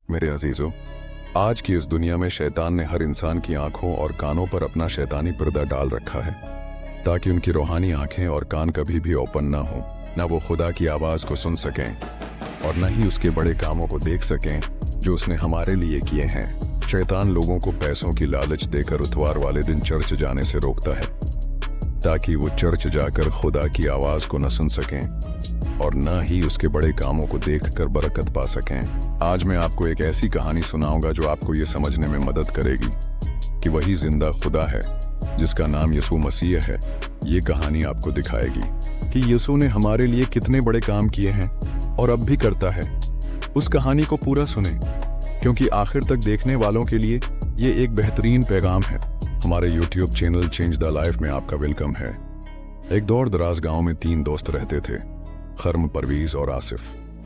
मेरे अजीजों, आज की इस दुनिया में शैतान ने हर इंसान की आंखों और कानों पर अपना शैतानी पर्दा डाल रखा है ताकि उनकी रूहानी आंखें और कान कभी भी ओपन ना हो, ना वो खुदा की आवाज़ को सुन सकें और न ही उसके बड़े कामों को देख सकें जो उसने हमारे लिए किए हैं। शैतान लोगों को पैसों की लालच देकर इतवार वाले दिन चर्च जाने से रोकता है ताकि वो चर्च जाकर खुदा की आवाज़ को न सुन सकें और न ही उसके बड़े कामों को देखकर बरकत पा सकें। आज मैं आपको एक ऐसी कहानी सुनाऊंगा जो आपको ये समझने में मदद करेगी कि वही जिंदा खुदा है जिसका नाम यीशु मसीह है। ये कहानी आपको दिखाएगी कि यीशु ने हमारे लिए कितने बड़े काम किए हैं और अब भी करता है। उस कहानी को पूरा सुने क्योंकि आखिर तक देखने वालों के लिए ये एक बेहतरीन पैगाम है। हमारे YouTube channel change the life में आपका वेलकम है। एक दूर दराज गांव में 3 दोस्त रहते थे, खरम, परवीज और आसिफ।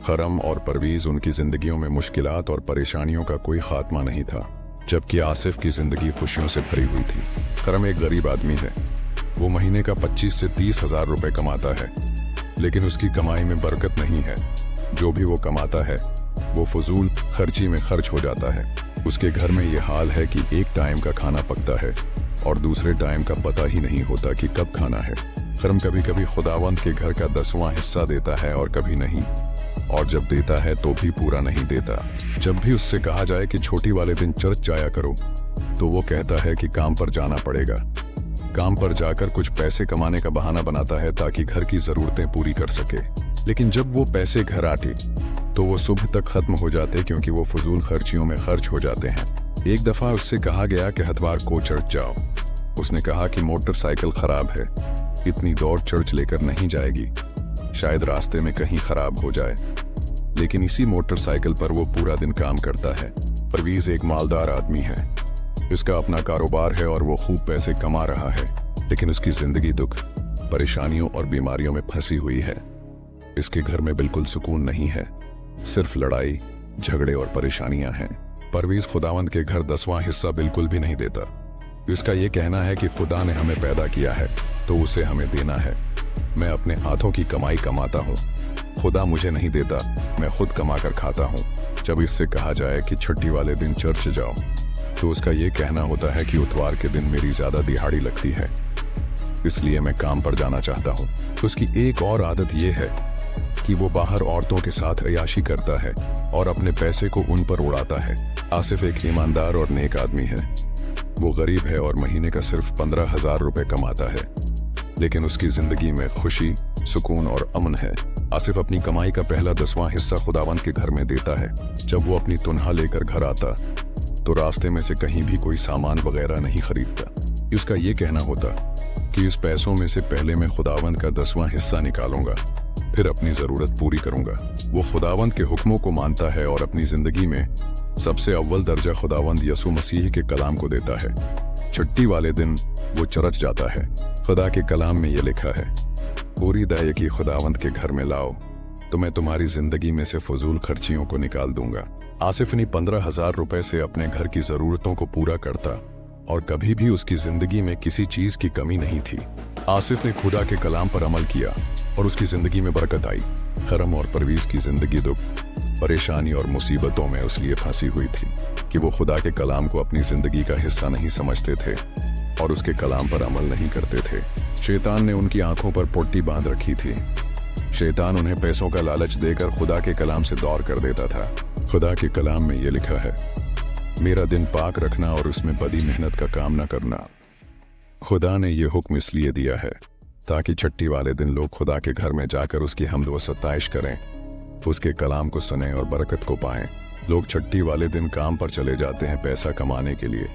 खरम और परवीज उनकी जिंदगियों में मुश्किलात और परेशानियों का कोई खात्मा नहीं था, जबकि आसिफ की जिंदगी खुशियों से भरी हुई थी। खरम एक गरीब आदमी है। वो महीने का 25 से 30 हजार रुपए कमाता है, लेकिन उसकी कमाई में बरकत नहीं है। जो भी वो कमाता है वो फजूल खर्ची में खर्च हो जाता है। उसके घर में ये हाल है कि एक टाइम का खाना पकता है और दूसरे टाइम का पता ही नहीं होता कि कब खाना है। खरम कभी कभी खुदावंद के घर का 10वां हिस्सा देता है और कभी नहीं, और जब देता है तो भी पूरा नहीं देता। जब भी उससे कहा जाए कि छुट्टी वाले दिन चर्च जाया करो तो वो कहता है कि काम पर जाना पड़ेगा। काम पर जाकर कुछ पैसे कमाने का बहाना बनाता है ताकि घर की जरूरतें पूरी कर सके, लेकिन जब वो पैसे घर आते तो वो सुबह तक खत्म हो जाते क्योंकि वो फजूल खर्चियों में खर्च हो जाते हैं। एक दफा उससे कहा गया कि हतवार को चर्च जाओ। उसने कहा कि मोटरसाइकिल खराब है, इतनी दौड़ चर्च लेकर नहीं जाएगी, शायद रास्ते में कहीं खराब हो जाए। लेकिन इसी मोटरसाइकिल पर वो पूरा दिन काम करता है। परवीज एक मालदार आदमी है, इसका अपना कारोबार है और वो खूब पैसे कमा रहा है, लेकिन उसकी जिंदगी दुख, परेशानियों और बीमारियों में फंसी हुई है। इसके घर में बिल्कुल सुकून नहीं है, सिर्फ लड़ाई, झगड़े और परेशानियां हैं। परवीज खुदावंद के घर 10वां हिस्सा बिल्कुल भी नहीं देता। इसका ये कहना है कि खुदा ने हमें पैदा किया है तो उसे हमें देना है। मैं अपने हाथों की कमाई कमाता हूँ, खुदा मुझे नहीं देता, मैं खुद कमा कर खाता हूँ। जब इससे कहा जाए कि छुट्टी वाले दिन चर्च जाओ तो उसका ये कहना होता है कि इतवार के दिन मेरी ज्यादा दिहाड़ी लगती है, इसलिए मैं काम पर जाना चाहता हूँ। उसकी एक और आदत ये है कि वो बाहर औरतों के साथ अय्याशी करता है और अपने पैसे को उन पर उड़ाता है। आसिफ एक ईमानदार और नेक आदमी है। वो गरीब है और महीने का सिर्फ 15,000 रुपए कमाता है, लेकिन उसकी जिंदगी में खुशी, सुकून और अमन है। आसिफ अपनी कमाई का पहला 10वां हिस्सा खुदावंद के घर में देता है। जब वो अपनी तुनहा लेकर घर आता तो रास्ते में से कहीं भी कोई सामान वगैरह नहीं खरीदता। उसका ये कहना होता कि इस पैसों में से पहले मैं खुदावंद का 10वां हिस्सा निकालूंगा, फिर अपनी जरूरत पूरी करूंगा। वो खुदावंद के हुक्मों को मानता है और अपनी जिंदगी में सबसे अव्वल दर्जा खुदावंद यीशु मसीह के कलाम को देता है। छुट्टी वाले दिन वो चर्च जाता है। खुदा के कलाम में ये लिखा है, पूरी दया की खुदावंद के घर में लाओ तो मैं तुम्हारी जिंदगी में से फजूल खर्चियों को निकाल दूंगा। आसिफ ने 15,000 रुपए से अपने घर की जरूरतों को पूरा करता और कभी भी उसकी जिंदगी में किसी चीज की कमी नहीं थी। आसिफ ने खुदा के कलाम पर अमल किया और उसकी जिंदगी में बरकत आई। खरम और परवीज की जिंदगी दुख, परेशानी और मुसीबतों में इसलिए फंसी हुई थी कि वो खुदा के कलाम को अपनी जिंदगी का हिस्सा नहीं समझते थे और उसके कलाम पर अमल नहीं करते थे। शैतान ने उनकी आंखों पर पट्टी बांध रखी थी। शैतान उन्हें पैसों का लालच देकर खुदा के कलाम से दौर कर देता था। खुदा के कलाम में ये लिखा है, मेरा दिन पाक रखना और उसमें बदी मेहनत का काम न करना। खुदा ने ये हुक्म इसलिए दिया है ताकि छुट्टी वाले दिन लोग खुदा के घर में जाकर उसकी हम्द व सताइश करें, उसके कलाम को सुने और बरकत को पाएं। लोग छुट्टी वाले दिन काम पर चले जाते हैं पैसा कमाने के लिए,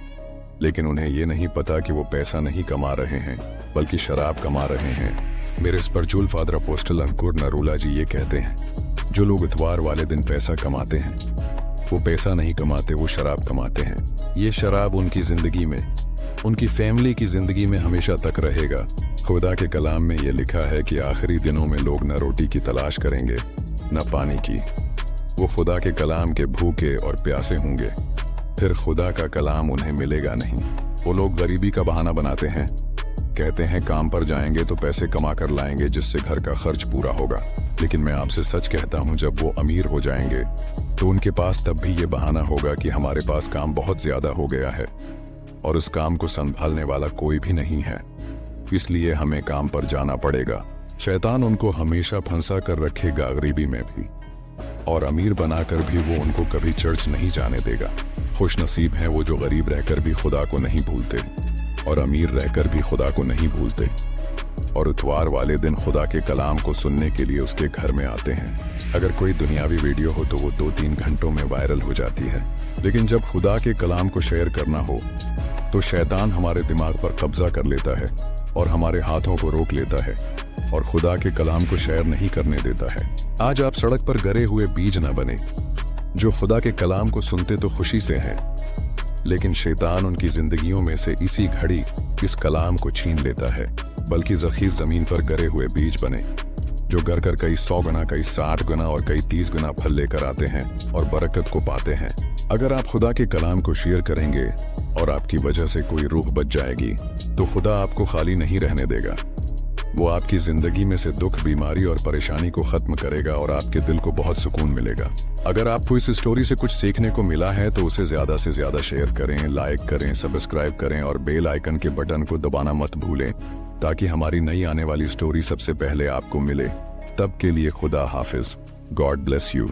लेकिन उन्हें ये नहीं पता कि वो पैसा नहीं कमा रहे हैं बल्कि शराब कमा रहे हैं। मेरे स्पिरिचुअल फादर अपोस्टल अंकुर नरूला जी ये कहते हैं, जो लोग इतवार वाले दिन पैसा कमाते हैं वो पैसा नहीं कमाते, वो शराब कमाते हैं। ये शराब उनकी जिंदगी में, उनकी फैमिली की जिंदगी में हमेशा तक रहेगा। खुदा के कलाम में ये लिखा है कि आखिरी दिनों में लोग न रोटी की तलाश करेंगे न पानी की। वो खुदा के कलाम के भूखे और प्यासे होंगे, फिर खुदा का कलाम उन्हें मिलेगा नहीं। वो लोग गरीबी का बहाना बनाते हैं कहते हैं काम पर जाएंगे तो पैसे कमा कर लाएंगे जिससे घर का खर्च पूरा होगा, लेकिन मैं आपसे सच कहता हूँ जब वो अमीर हो जाएंगे तो उनके पास तब भी ये बहाना होगा कि हमारे पास काम बहुत ज्यादा हो गया है और उस काम को संभालने वाला कोई भी नहीं है, इसलिए हमें काम पर जाना पड़ेगा। शैतान उनको हमेशा फंसा कर रखेगा गरीबी में भी, और अमीर बनाकर भी वो उनको कभी चर्च नहीं जाने देगा। खुश नसीब हैं वो जो गरीब रहकर भी खुदा को नहीं भूलते और अमीर रहकर भी खुदा को नहीं भूलते और इतवार वाले दिन खुदा के कलाम को सुनने के लिए उसके घर में आते हैं। अगर कोई दुनियावी वीडियो हो तो वो 2-3 घंटों में वायरल हो जाती है, लेकिन जब खुदा के कलाम को शेयर करना हो तो शैतान हमारे दिमाग पर कब्जा कर लेता है और हमारे हाथों को रोक लेता है और खुदा के कलाम को शेयर नहीं करने देता है। आज आप सड़क पर गिरे हुए बीज न बने जो खुदा के कलाम को सुनते तो खुशी से हैं, लेकिन शैतान उनकी जिंदगियों में से इसी घड़ी इस कलाम को छीन लेता है, बल्कि ज़ख़ीर ज़मीन पर गिरे हुए बीज बने जो गर कर कई 100 गुना, कई 60 गुना और कई 30 गुना फल लेकर आते हैं और बरकत को पाते हैं। अगर आप खुदा के कलाम को शेयर करेंगे और आपकी वजह से कोई रूह बच जाएगी तो खुदा आपको खाली नहीं रहने देगा। वो आपकी जिंदगी में से दुख, बीमारी और परेशानी को खत्म करेगा और आपके दिल को बहुत सुकून मिलेगा। अगर आपको इस स्टोरी से कुछ सीखने को मिला है तो उसे ज्यादा से ज्यादा शेयर करें, लाइक करें, सब्सक्राइब करें और बेल आइकन के बटन को दबाना मत भूलें ताकि हमारी नई आने वाली स्टोरी सबसे पहले आपको मिले। तब के लिए खुदा हाफिज। God bless you.